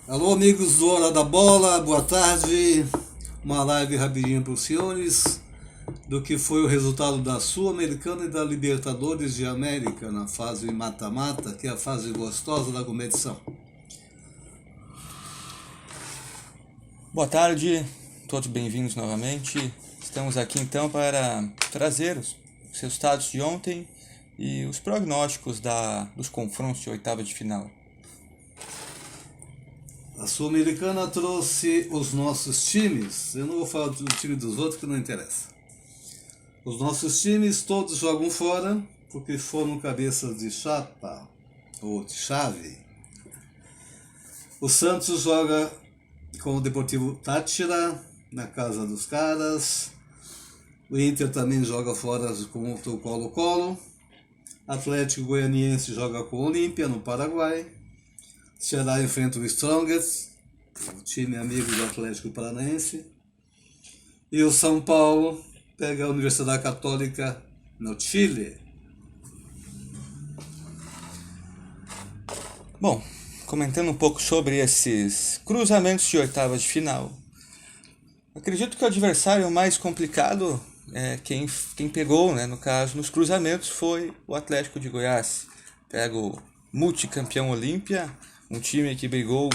Alô, amigos do Hora da Bola, boa tarde. Uma live rapidinha para os senhores do que foi o resultado da Sul-Americana e da Libertadores de América na fase mata-mata, que é a fase gostosa da competição. Boa tarde, todos bem-vindos novamente. Estamos aqui então para trazer os resultados de ontem e os prognósticos dos confrontos de oitava de final. A Sul-Americana trouxe os nossos times. Eu não vou falar do time dos outros que não interessa. Os nossos times todos jogam fora porque foram cabeças de chapa ou de chave. O Santos joga com o Deportivo Táchira na casa dos caras. O Inter também joga fora contra o Colo-Colo. Atlético Goianiense joga com o Olímpia no Paraguai. Ceará enfrenta o Strongest, o time amigo do Atlético Paranaense. E o São Paulo pega a Universidade Católica no Chile. Bom, comentando um pouco sobre esses cruzamentos de oitavas de final, acredito que o adversário mais complicado, quem pegou, no caso, nos cruzamentos foi o Atlético de Goiás. Pega o multicampeão Olímpia, um time que brigou,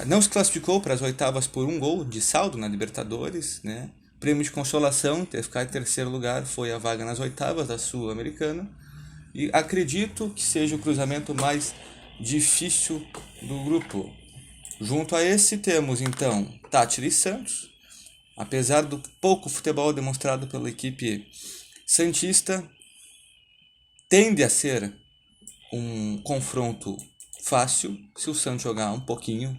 não se classificou para as oitavas por um gol de saldo na Libertadores, né? Prêmio de consolação, ter ficado em terceiro lugar, foi a vaga nas oitavas da Sul-Americana. E acredito que seja o cruzamento mais difícil do grupo. Junto a esse temos então Táchira e Santos. Apesar do pouco futebol demonstrado pela equipe santista, tende a ser um confronto fácil, se o Santos jogar um pouquinho,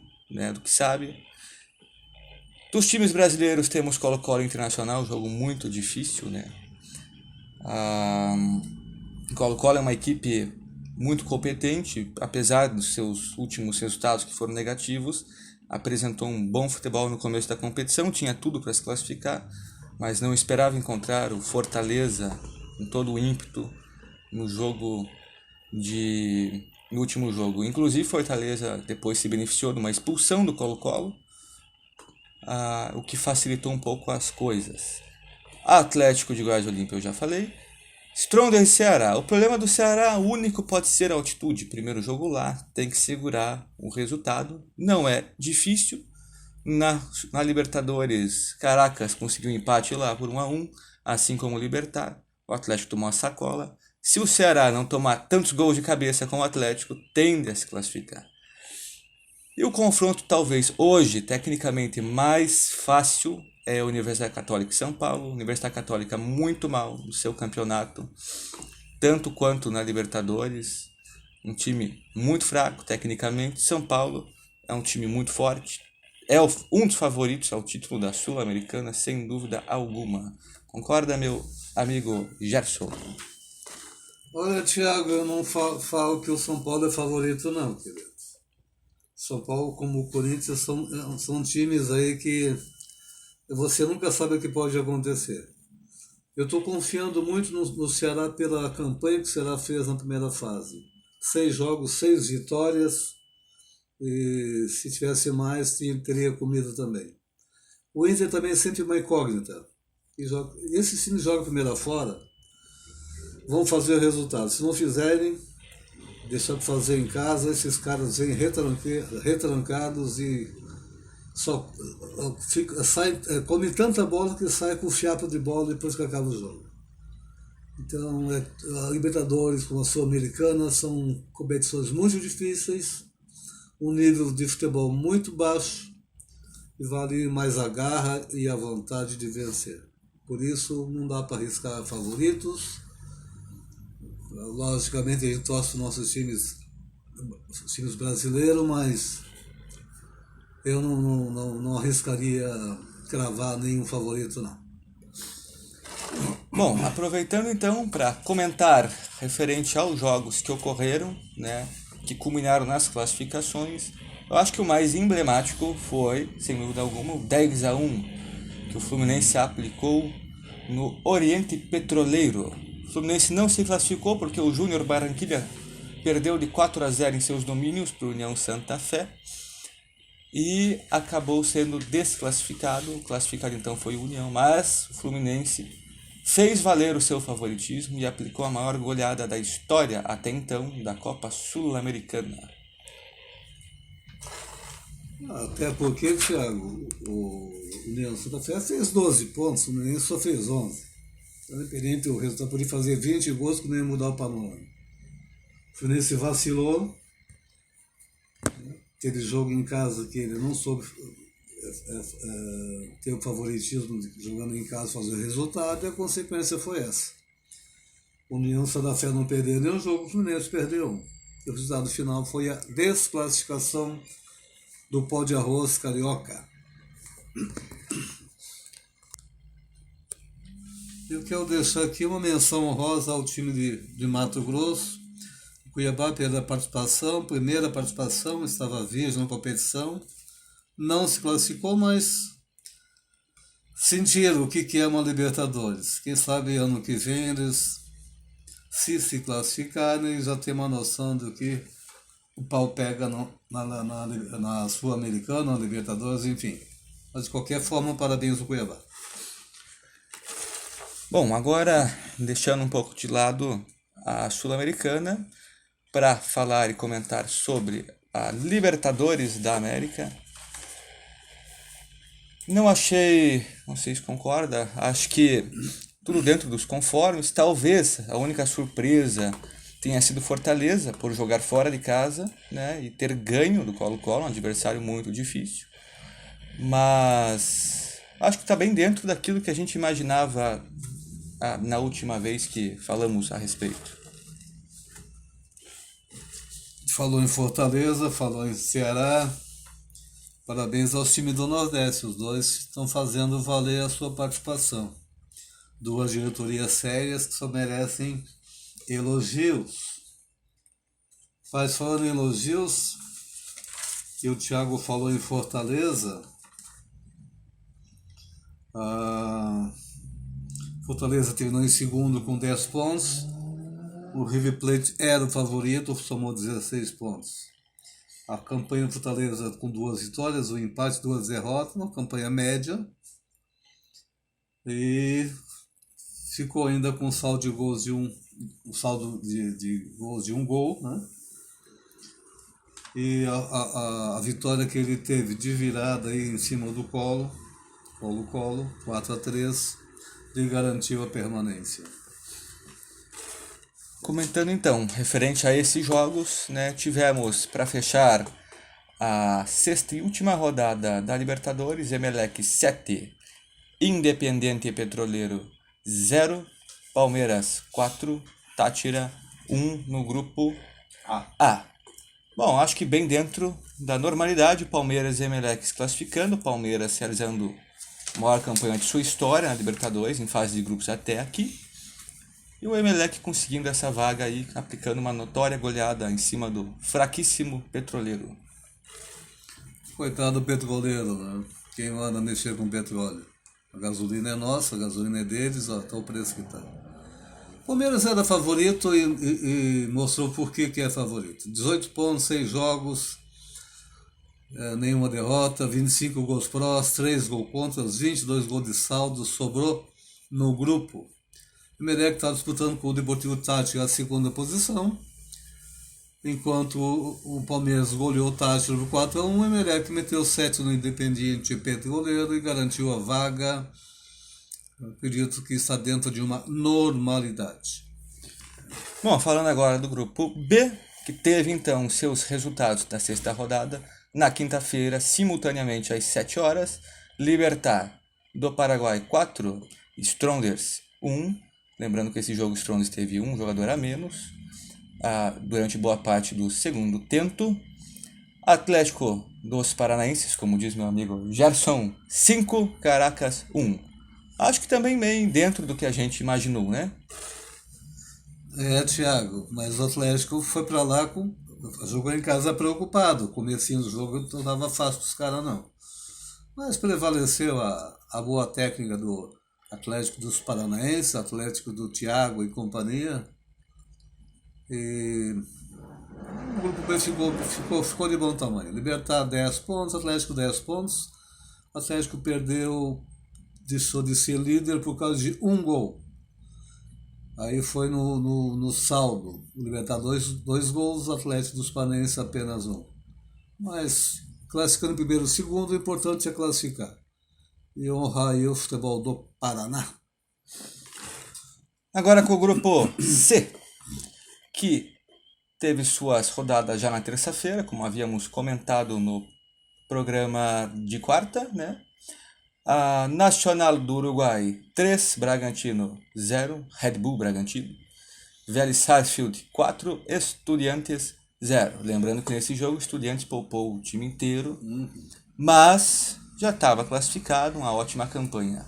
do que sabe. Dos times brasileiros temos Colo-Colo Internacional, um jogo muito difícil, Colo-Colo é uma equipe muito competente, apesar dos seus últimos resultados que foram negativos, apresentou um bom futebol no começo da competição, tinha tudo para se classificar, mas não esperava encontrar o Fortaleza com todo o ímpeto no último jogo. Inclusive, Fortaleza depois se beneficiou de uma expulsão do Colo-Colo, o que facilitou um pouco as coisas. Atlético de Goiás e Olímpia, eu já falei. Strongest e Ceará. O problema do Ceará único pode ser a altitude. Primeiro jogo lá, tem que segurar o resultado. Não é difícil. Na Libertadores, Caracas conseguiu um empate lá por 1-1, assim como o Libertad. O Atlético tomou a sacola. Se o Ceará não tomar tantos gols de cabeça como o Atlético, tende a se classificar. E o confronto talvez hoje, tecnicamente, mais fácil é a Universidade Católica de São Paulo. Universidade Católica muito mal no seu campeonato, tanto quanto na Libertadores. Um time muito fraco tecnicamente. São Paulo é um time muito forte. É um dos favoritos ao título da Sul-Americana, sem dúvida alguma. Concorda, meu amigo Gerson? Olha, Thiago, eu não falo que o São Paulo é favorito não, querido. São Paulo como o Corinthians são times aí que você nunca sabe o que pode acontecer. Eu estou confiando muito no Ceará pela campanha que o Ceará fez na primeira fase. 6 jogos, 6 vitórias, e se tivesse mais, teria comido também. O Inter também é sempre uma incógnita. Esses times jogam primeira fora, vão fazer o resultado. Se não fizerem, deixar para fazer em casa, esses caras vêm retrancados e só come tanta bola que sai com fiapo de bola depois que acaba o jogo. Então, a Libertadores com a Sul-Americana são competições muito difíceis, um nível de futebol muito baixo e vale mais a garra e a vontade de vencer. Por isso, não dá para arriscar favoritos. Logicamente, a gente torce os nossos times brasileiros, mas eu não arriscaria cravar nenhum favorito, não. Bom, aproveitando então para comentar referente aos jogos que ocorreram, que culminaram nas classificações, eu acho que o mais emblemático foi, sem dúvida alguma, o 10-1 que o Fluminense aplicou no Oriente Petroleiro. O Fluminense não se classificou porque o Júnior Barranquilla perdeu de 4-0 em seus domínios para o União Santa Fé. e acabou sendo desclassificado. O classificado então foi o União, mas o Fluminense fez valer o seu favoritismo e aplicou a maior goleada da história até então da Copa Sul-Americana. Até porque, Thiago, o União Santa Fé fez 12 pontos, o Fluminense só fez 11. Então, independente do resultado, podia fazer 20 gols que não ia mudar o panorama. O Fluminense vacilou. Aquele jogo em casa que ele não soube ter o favoritismo de jogando em casa fazer o resultado, e a consequência foi essa. O União Santa Fé não perdeu nenhum jogo, o Fluminense perdeu um. E o resultado final foi a desclassificação do pó de arroz carioca. Eu quero deixar aqui uma menção honrosa ao time de Mato Grosso. O Cuiabá pela participação, primeira participação, estava virgem na competição. Não se classificou, mas sentiram o que é uma Libertadores. Quem sabe ano que vem eles, se classificarem, já tem uma noção do que o pau pega na Sul-Americana, na Libertadores, enfim. Mas de qualquer forma, parabéns ao Cuiabá. Bom, agora deixando um pouco de lado a Sul-Americana para falar e comentar sobre a Libertadores da América. Não achei, não sei se concorda, acho que tudo dentro dos conformes. Talvez a única surpresa tenha sido Fortaleza por jogar fora de casa, né, e ter ganho do Colo-Colo, um adversário muito difícil. Mas acho que está bem dentro daquilo que a gente imaginava na última vez que falamos a respeito. Falou em Fortaleza, falou em Ceará. Parabéns aos times do Nordeste, os dois estão fazendo valer a sua participação. Duas diretorias sérias que só merecem elogios. Mas falando em elogios, e o Thiago falou em Fortaleza, Fortaleza terminou em segundo com 10 pontos, o River Plate era o favorito, somou 16 pontos. A campanha do Fortaleza com 2 vitórias, um empate, 2 derrotas, uma campanha média, e ficou ainda com saldo de gols de gols de um gol, né? E a vitória que ele teve de virada aí em cima do Colo-Colo, 4-3, lhe garantiu a permanência. Comentando então, referente a esses jogos, né, tivemos para fechar a sexta e última rodada da Libertadores, Emelec 7, Independiente Petroleiro 0, Palmeiras 4, Táchira 1 no grupo A. Bom, acho que bem dentro da normalidade, Palmeiras e Emelec se classificando, Palmeiras realizando a maior campanha de sua história na Libertadores, em fase de grupos até aqui. E o Emelec conseguindo essa vaga aí, aplicando uma notória goleada em cima do fraquíssimo Petroleiro. Coitado do petroleiro, né? Quem manda mexer com petróleo? A gasolina é nossa, a gasolina é deles, ó, tá o preço que tá. O Palmeiras era favorito e mostrou por que é favorito. 18 pontos, 6 jogos, nenhuma derrota, 25 gols prós, 3 gols contra, 22 gols de saldo, sobrou no grupo. O Emelec está disputando com o Deportivo Táchira a segunda posição, enquanto o Palmeiras goleou o Táchira por 4-1, o Emelec meteu 7 no Independiente Petroleiro e garantiu a vaga. Eu acredito que está dentro de uma normalidade. Bom, falando agora do grupo B, que teve então seus resultados da sexta rodada, na quinta-feira, simultaneamente às 7 horas, Libertad do Paraguai 4, Strongers 1, lembrando que esse jogo Strongers teve um jogador a menos, durante boa parte do segundo tento. Atlético dos Paranaenses, como diz meu amigo Gerson, 5, Caracas 1. Acho que também bem dentro do que a gente imaginou, né? Thiago, mas o Atlético foi para lá jogou em casa preocupado. O comecinho do jogo não estava fácil para os caras, não. Mas prevaleceu a boa técnica do Atlético dos Paranaenses, Atlético do Thiago e companhia. E O grupo B ficou de bom tamanho. Libertad 10 pontos, Atlético 10 pontos. Atlético deixou de ser líder por causa de um gol. Aí foi no saldo. O Libertad dois gols, o Atlético dos Paranaenses apenas um. Mas classificando em primeiro e segundo, o importante é classificar. E honrar aí o futebol do Paraná. Agora com o grupo C, que teve suas rodadas já na terça-feira, como havíamos comentado no programa de quarta, né? A Nacional do Uruguai 3, Bragantino 0, Red Bull Bragantino. Vélez Sarsfield 4, Estudiantes 0. Lembrando que nesse jogo o Estudiantes poupou o time inteiro, mas já estava classificado, uma ótima campanha.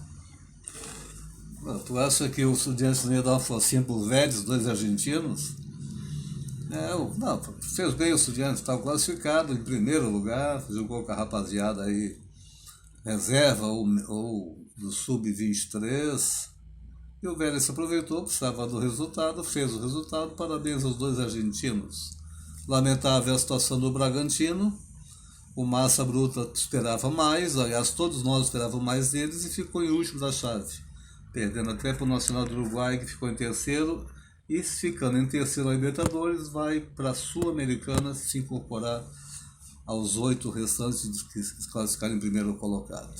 Tu acha que o Estudiantes não ia dar uma forcinha pro Vélez, dois argentinos? Não, fez bem o Estudiantes, estava classificado em primeiro lugar, jogou com a rapaziada aí, reserva ou do Sub-23. E o Vélez se aproveitou, precisava do resultado, fez o resultado, parabéns aos dois argentinos. Lamentável a situação do Bragantino, o Massa Bruta esperava mais, aliás todos nós esperávamos mais deles e ficou em último da chave, perdendo até para o Nacional do Uruguai, que ficou em terceiro, e ficando em terceiro a Libertadores, vai para a Sul-Americana se incorporar aos 8 restantes que se classificaram em primeiro colocado.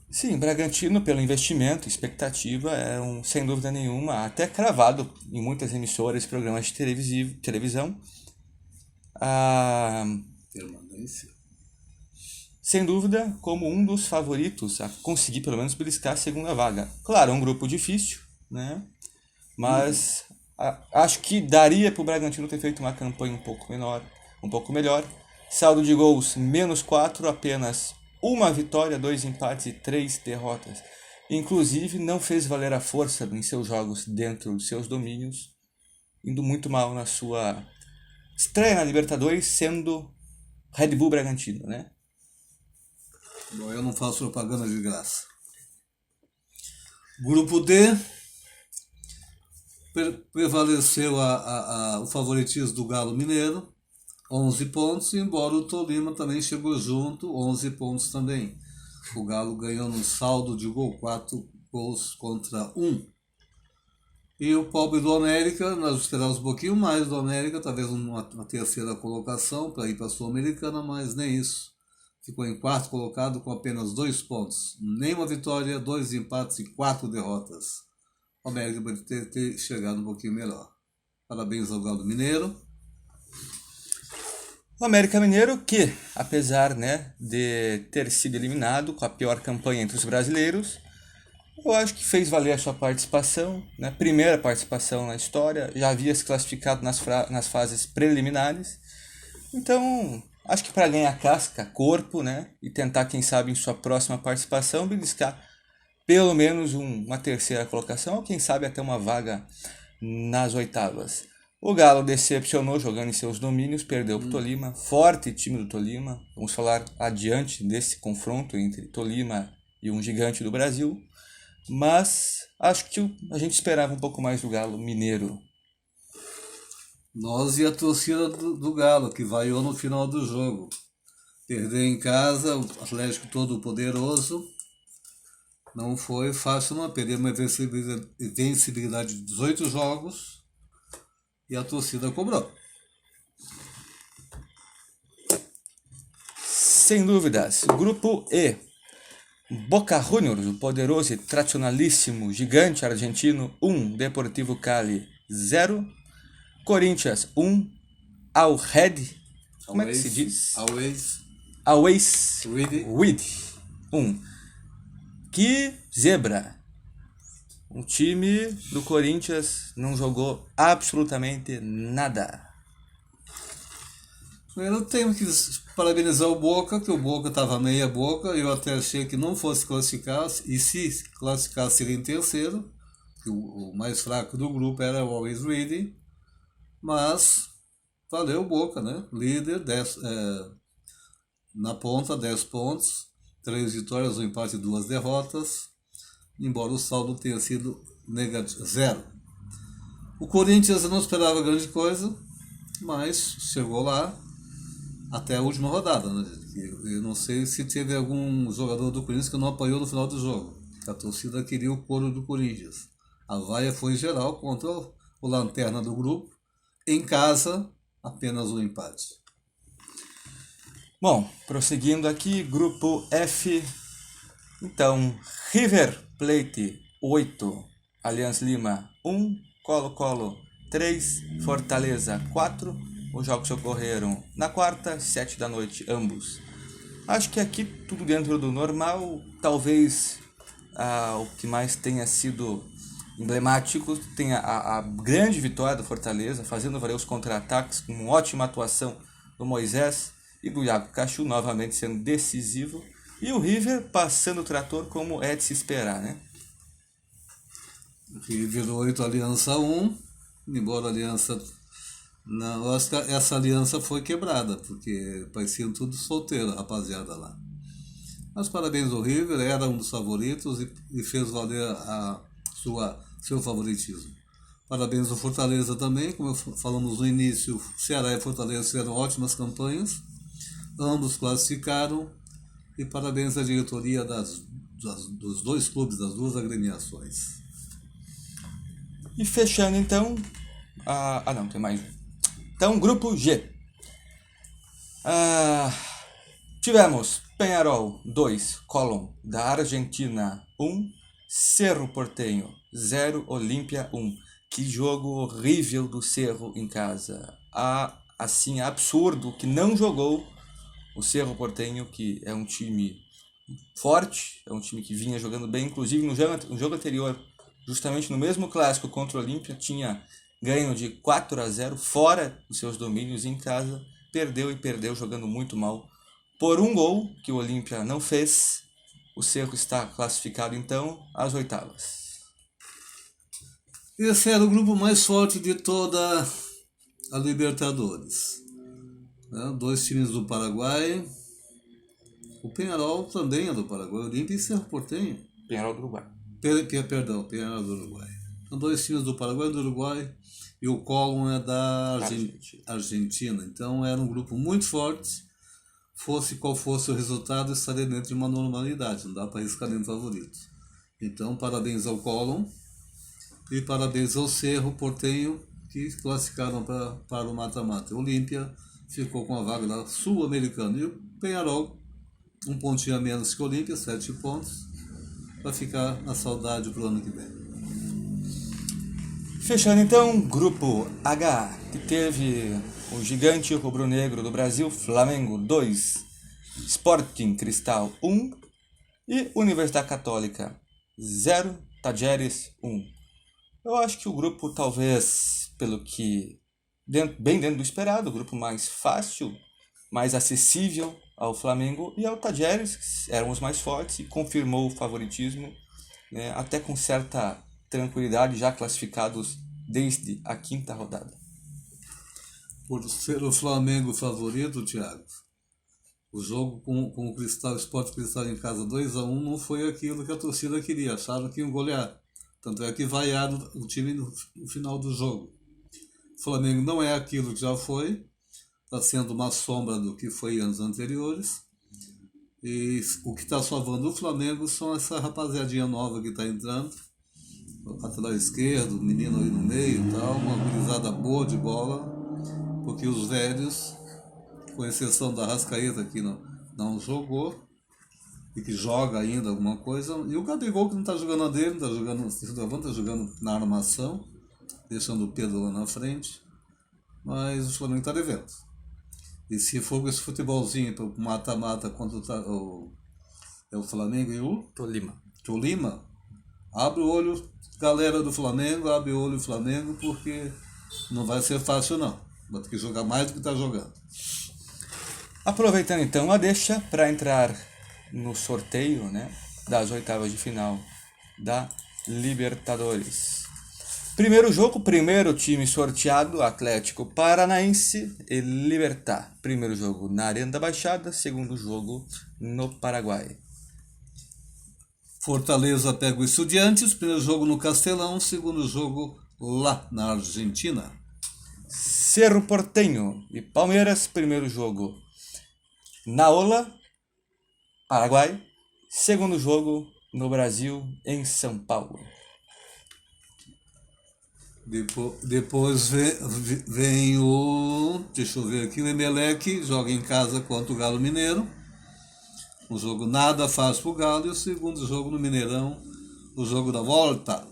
Sim, Bragantino, pelo investimento, expectativa, sem dúvida nenhuma, até cravado em muitas emissoras e programas de televisão. Permanência. Sem dúvida, como um dos favoritos a conseguir pelo menos beliscar a segunda vaga. Claro, é um grupo difícil, né? Mas acho que daria para o Bragantino ter feito uma campanha um pouco melhor. Saldo de gols, -4, apenas uma vitória, 2 empates e 3 derrotas. Inclusive, não fez valer a força em seus jogos dentro de seus domínios, indo muito mal na sua estreia na Libertadores, sendo Red Bull Bragantino, né? Bom, eu não faço propaganda de graça. Grupo D, prevaleceu o favoritismo do Galo Mineiro, 11 pontos, embora o Tolima também chegou junto, 11 pontos também. O Galo ganhou no saldo de gol, 4 gols contra 1. E o pobre do América, nós esperávamos um pouquinho mais do América, talvez uma terceira colocação para ir para a Sul-Americana, mas nem isso. Ficou em quarto colocado com apenas 2 pontos. Nenhuma vitória, 2 empates e 4 derrotas. O América pode ter chegado um pouquinho melhor. Parabéns ao Galo Mineiro. O América Mineiro que, apesar, né, de ter sido eliminado com a pior campanha entre os brasileiros, eu acho que fez valer a sua participação, né? Primeira participação na história, já havia se classificado nas fases preliminares. Então, acho que para ganhar casca, corpo, né, e tentar, quem sabe, em sua próxima participação, beliscar pelo menos uma terceira colocação, ou quem sabe até uma vaga nas oitavas. O Galo decepcionou jogando em seus domínios, perdeu para o Tolima, forte time do Tolima. Vamos falar adiante desse confronto entre Tolima e um gigante do Brasil. Mas acho que a gente esperava um pouco mais do Galo Mineiro. Nós e a torcida do Galo, que vaiou no final do jogo. Perder em casa, o Atlético todo poderoso. Não foi fácil não, perder uma invencibilidade de 18 jogos e a torcida cobrou. Sem dúvidas. Grupo E. Boca Juniors, o poderoso e tradicionalíssimo gigante argentino 1, Deportivo Cali 0, Corinthians 1, Al Red, como é que se diz? Always Ready 1. Que zebra! O time do Corinthians não jogou absolutamente nada. Eu tenho que parabenizar o Boca, que o Boca estava meia boca. Eu até achei que não fosse classificar, e se classificar seria em terceiro, que o mais fraco do grupo era o Always Ready. Mas valeu o Boca, né? Líder, na ponta, 10 pontos, 3 vitórias, 1 empate e 2 derrotas, embora o saldo tenha sido negativo, 0. O Corinthians eu não esperava grande coisa. mas chegou lá até a última rodada, né? Eu não sei se teve algum jogador do Corinthians que não apanhou no final do jogo. A torcida queria o couro do Corinthians. A vaia foi geral contra o lanterna do grupo. Em casa, apenas um empate. Bom, prosseguindo aqui, grupo F. Então, River Plate 8, Aliança Lima 1, Colo-Colo 3, Fortaleza 4. Os jogos ocorreram na quarta, 7 da noite, ambos. Acho que aqui tudo dentro do normal. Talvez o que mais tenha sido emblemático tenha a grande vitória do Fortaleza, fazendo valer os contra-ataques com uma ótima atuação do Moisés e do Iago Cachu, novamente sendo decisivo. E o River passando o trator como é de se esperar, né? River 8, Aliança 1. Embora a Aliança... Não, eu acho que essa aliança foi quebrada, porque pareciam tudo solteiro, rapaziada lá. Mas parabéns ao River, era um dos favoritos e fez valer seu favoritismo. Parabéns ao Fortaleza também, como falamos no início, Ceará e Fortaleza fizeram ótimas campanhas, ambos classificaram, e parabéns à diretoria dos dois clubes, das duas agremiações. E fechando então, não, tem mais um. Então, grupo G. Tivemos Peñarol 2, Colón da Argentina 1, Cerro Porteño 0, Olímpia 1. Que jogo horrível do Cerro em casa. Assim, absurdo que não jogou o Cerro Porteño, que é um time forte, é um time que vinha jogando bem, inclusive no jogo anterior, justamente no mesmo clássico contra o Olímpia, tinha ganho de 4-0 fora dos seus domínios. Em casa, perdeu jogando muito mal. Por um gol que o Olímpia não fez, o Cerro está classificado então às oitavas. Esse era o grupo mais forte de toda a Libertadores. Dois times do Paraguai. O Peñarol também é do Paraguai, o Olímpia e Cerro Porteño. Peñarol do Uruguai. Perdão, Peñarol do Uruguai. São dois times do Paraguai e do Uruguai, e o Colón é da Argentina. Então era um grupo muito forte. Fosse qual fosse o resultado, estaria dentro de uma normalidade. Não dá para arriscar nenhum favorito. Então, parabéns ao Colón e parabéns ao Cerro Porteño, que classificaram para o mata-mata. O Olímpia ficou com a vaga da Sul-Americana. E o Peñarol, um pontinho a menos que o Olímpia, 7 pontos. Vai ficar na saudade para o ano que vem. Fechando então, grupo H, que teve o gigante rubro-negro do Brasil, Flamengo 2, Sporting Cristal 1 e Universidade Católica 0, Tajeres 1. Eu acho que o grupo, talvez, pelo que bem dentro do esperado, o grupo mais fácil, mais acessível ao Flamengo e ao Tajeres, que eram os mais fortes, e confirmou o favoritismo, né, até com certa tranquilidade, já classificados desde a quinta rodada. Por ser o Flamengo favorito, Thiago, o jogo com o Cristal, Sport Cristal em casa 2-1 não foi aquilo que a torcida queria, acharam que iam golear. Tanto é que vaiaram o time no final do jogo. O Flamengo não é aquilo que já foi, está sendo uma sombra do que foi anos anteriores. E o que está salvando o Flamengo são essa rapaziadinha nova que está entrando, lateral esquerdo, menino aí no meio e tal, uma gurizada boa de bola, porque os velhos, com exceção da Arrascaeta que não jogou, e que joga ainda alguma coisa, e o Gabigol que não está jogando a dele, está jogando na armação, deixando o Pedro lá na frente, mas o Flamengo está devendo. E se for com esse futebolzinho para o mata-mata contra o Flamengo e o Tolima, abre o olho, galera do Flamengo, abre o olho Flamengo, porque não vai ser fácil não. Vai ter que jogar mais do que está jogando. Aproveitando então a deixa para entrar no sorteio, né, das oitavas de final da Libertadores. Primeiro jogo, primeiro time sorteado, Atlético Paranaense e Libertad. Primeiro jogo na Arena da Baixada, segundo jogo no Paraguai. Fortaleza pega o Estudiantes, primeiro jogo no Castelão, segundo jogo lá na Argentina. Cerro Porteño e Palmeiras, primeiro jogo na Ola, Paraguai. Segundo jogo no Brasil, em São Paulo. Depois vem o. Deixa eu ver aqui, o Emelec joga em casa contra o Galo Mineiro. Um jogo nada fácil pro Galo. E o segundo jogo no Mineirão, o jogo da volta.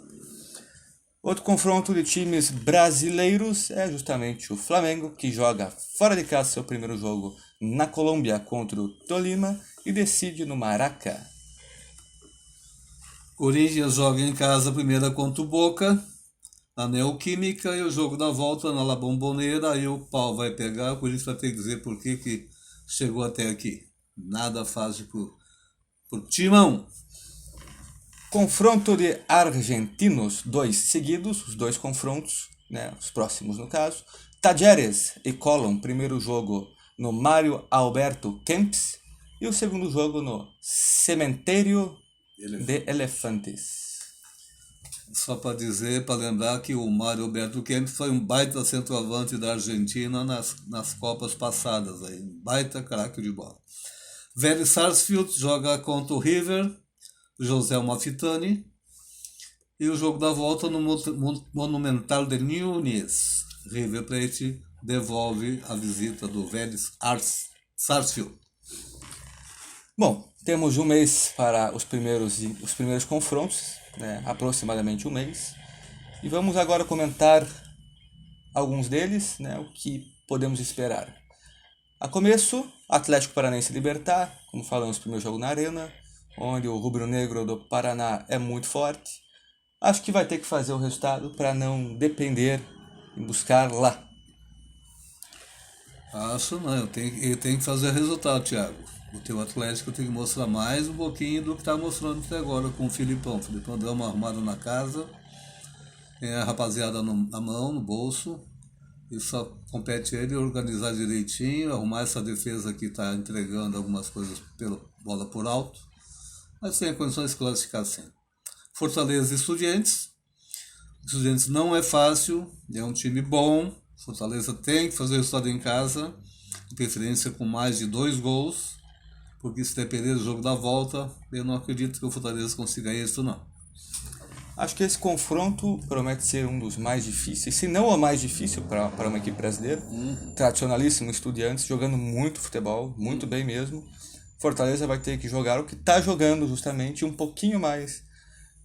Outro confronto de times brasileiros é justamente o Flamengo, que joga fora de casa seu primeiro jogo na Colômbia contra o Tolima e decide no Maraca. Corinthians joga em casa a primeira contra o Boca, na Neoquímica, e o jogo da volta na La Bombonera. Aí o pau vai pegar, o Corinthians vai ter que dizer por que chegou até aqui. Nada fácil pro Timão. Confronto de argentinos, 2 seguidos, os 2 confrontos, né, os próximos no caso. Talleres e Colón, primeiro jogo no Mário Alberto Kempes e o segundo jogo no Cementerio de Elefantes. Só para dizer, para lembrar que o Mário Alberto Kempes foi um baita centroavante da Argentina nas Copas passadas, aí, um baita craque de bola. Vélez Sarsfield joga contra o River, José Malfitani, e o jogo da volta no Monumental de Núñez. River Plate devolve a visita do Vélez Sarsfield. Bom, temos um mês para os primeiros confrontos, né, aproximadamente um mês, e vamos agora comentar alguns deles, né, o que podemos esperar. A começo, Atlético Paranaense e Libertad, como falamos, primeiro jogo na Arena, onde o rubro-negro do Paraná é muito forte. Acho que vai ter que fazer o resultado para não depender e buscar lá. Acho não, ele tem que fazer resultado, Thiago. O teu Atlético tem que mostrar mais um pouquinho do que está mostrando até agora com o Filipão. O Filipão deu uma arrumada na casa, tem a rapaziada na mão, no bolso, e só compete ele organizar direitinho, arrumar essa defesa que está entregando algumas coisas pela bola por alto, mas tem condições de classificar sim. Fortaleza e Estudiantes. Estudiantes não é fácil, é um time bom. Fortaleza tem que fazer o resultado em casa, de preferência com mais de 2 gols, porque se depender do jogo da volta, eu não acredito que o Fortaleza consiga isso, não. Acho que esse confronto promete ser um dos mais difíceis, se não o mais difícil para uma equipe brasileira. Tradicionalíssimo, Estudiantes, jogando muito futebol, muito bem mesmo. Fortaleza vai ter que jogar o que está jogando justamente, um pouquinho mais,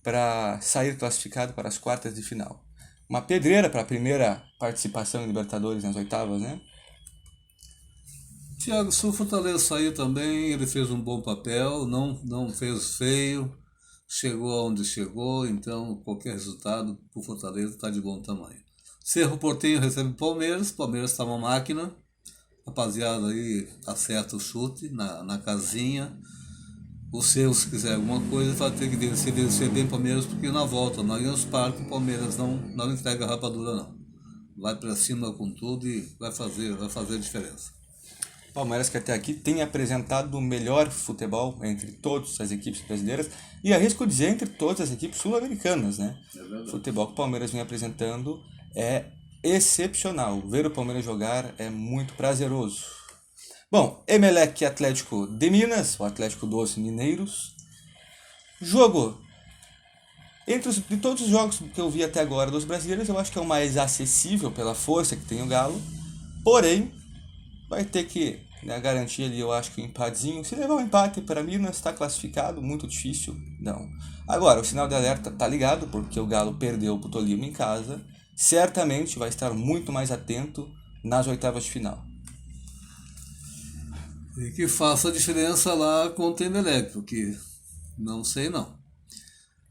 para sair classificado para as quartas de final. Uma pedreira para a primeira participação em Libertadores nas oitavas, né? Thiago, se o Fortaleza sair também, ele fez um bom papel, não fez feio, chegou onde chegou, então qualquer resultado para o Fortaleza está de bom tamanho. Cerro Porteño recebe o Palmeiras está uma máquina, rapaziada aí acerta o chute na casinha. O seu, se quiser alguma coisa, vai ter que descer bem Palmeiras, porque na volta, no Allianz Parque, o Palmeiras não entrega rapadura não. Vai para cima com tudo e vai fazer a diferença. Palmeiras que até aqui tem apresentado o melhor futebol entre todas as equipes brasileiras e arrisco dizer entre todas as equipes sul-americanas, né? O futebol que o Palmeiras vem apresentando é excepcional. Ver o Palmeiras jogar é muito prazeroso. Bom, Emelec e Atlético de Minas, o Atlético dos Mineiros. Jogo, de todos os jogos que eu vi até agora dos brasileiros, eu acho que é o mais acessível pela força que tem o Galo. Porém, vai ter que garantir ali, eu acho que um empatezinho. Se levar um empate para Minas, está classificado, muito difícil, não. Agora, o sinal de alerta tá ligado, porque o Galo perdeu para o Tolima em casa. Certamente vai estar muito mais atento nas oitavas de final. E que faça a diferença lá com o Emelec, porque não sei não.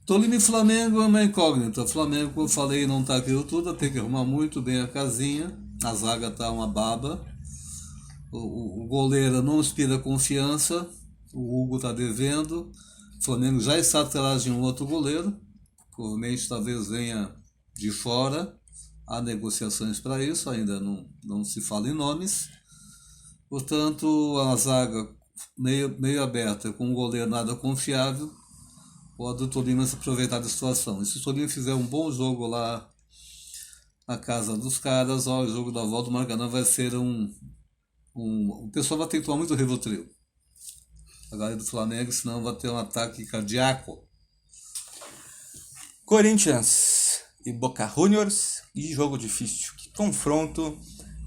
Tolima e Flamengo é uma incógnita. O Flamengo, como eu falei, não tá aquilo tudo, tem que arrumar muito bem a casinha. A zaga tá uma baba. O goleiro não inspira confiança. O Hugo tá devendo. O Flamengo já está atrás de um outro goleiro. Provavelmente talvez venha de fora. Há negociações para isso, ainda não se fala em nomes. Portanto, a zaga meio aberta, com um goleiro nada confiável, pode o Tolima se aproveitar da situação. E se o Tolima fizer um bom jogo lá na casa dos caras, ó, o jogo da volta do Maracanã vai ser o pessoal vai ter que tomar muito Rivotril. A galera do Flamengo, senão vai ter um ataque cardíaco. Corinthians e Boca Juniors, e jogo difícil. Que confronto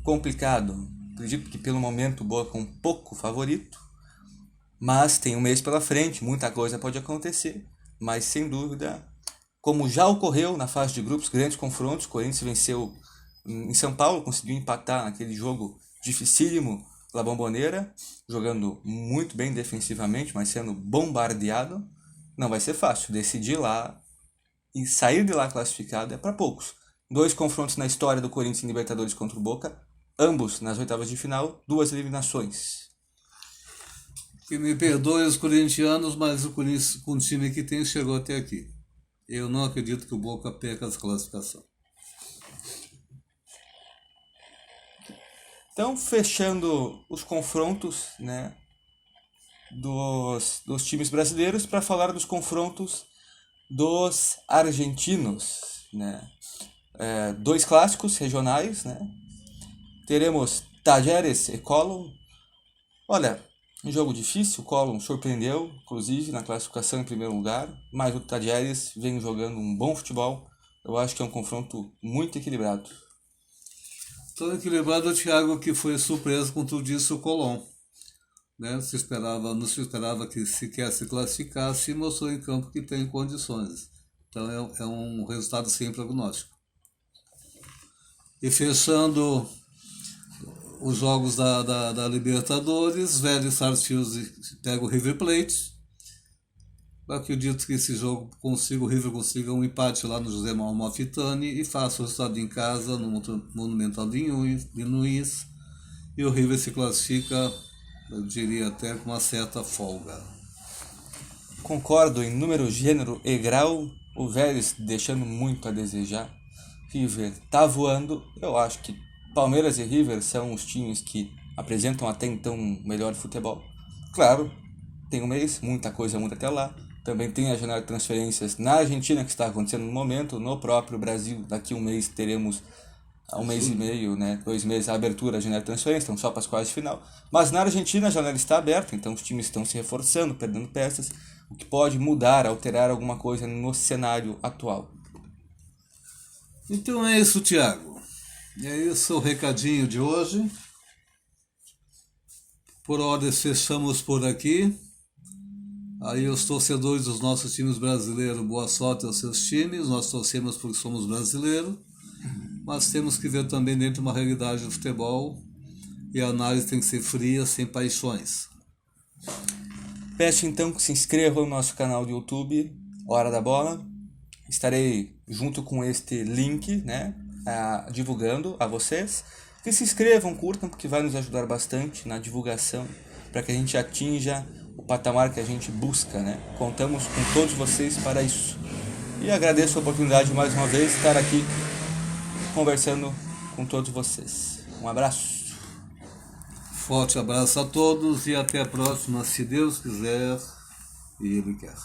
complicado. Acredito que pelo momento o Boca é um pouco favorito, mas tem um mês pela frente, muita coisa pode acontecer. Mas sem dúvida, como já ocorreu na fase de grupos, grandes confrontos, o Corinthians venceu em São Paulo, conseguiu empatar naquele jogo dificílimo La Bombonera, jogando muito bem defensivamente, mas sendo bombardeado. Não vai ser fácil decidir lá e sair de lá classificado é para poucos. 2 confrontos na história do Corinthians em Libertadores contra o Boca, ambos nas oitavas de final, 2 eliminações. Que me perdoe os corintianos, mas o Corinthians, com o time que tem, chegou até aqui. Eu não acredito que o Boca perca essa classificação. Então, fechando os confrontos, né, dos times brasileiros, para falar dos confrontos dos argentinos, né? 2 clássicos regionais, né? Teremos Talleres e Colón. Olha, um jogo difícil, o Colón surpreendeu, inclusive na classificação em primeiro lugar, mas o Talleres vem jogando um bom futebol. Eu acho que é um confronto muito equilibrado. Tão equilibrado, Thiago, que foi surpresa com tudo isso o Colón. Né? Não se esperava que sequer se classificasse e mostrou em campo que tem condições. Então é um resultado sem prognóstico. E fechando os jogos da Libertadores, Vélez Sarsfield pega o River Plate. Eu acredito que esse jogo o River consiga um empate lá no José Malfitani e faça o resultado em casa no Monumental de Nunes. E o River se classifica, eu diria até com uma certa folga. Concordo em número, gênero e grau, o Vélez deixando muito a desejar. River tá voando, eu acho que Palmeiras e River são os times que apresentam até então melhor futebol. Claro, tem um mês, muita coisa muda até lá. Também tem a janela de transferências na Argentina que está acontecendo no momento, no próprio Brasil. Daqui um mês teremos, um mês e meio, né, 2 meses, a abertura da janela de transferências, então só para as quartas de final. Mas na Argentina a janela está aberta, então os times estão se reforçando, perdendo peças, o que pode mudar, alterar alguma coisa no cenário atual. Então é isso, Thiago. É isso o recadinho de hoje. Por ordens fechamos por aqui. Aí os torcedores dos nossos times brasileiros, boa sorte aos seus times. Nós torcemos porque somos brasileiros, mas temos que ver também dentro de uma realidade do futebol e a análise tem que ser fria, sem paixões. Peço então que se inscrevam no nosso canal do YouTube, Hora da Bola. Estarei junto com este link, né, divulgando a vocês. Que se inscrevam, curtam, porque vai nos ajudar bastante na divulgação, para que a gente atinja o patamar que a gente busca, né? Contamos com todos vocês para isso. E agradeço a oportunidade de mais uma vez estar aqui conversando com todos vocês. Um abraço. Forte abraço a todos e até a próxima, se Deus quiser e Ele quer.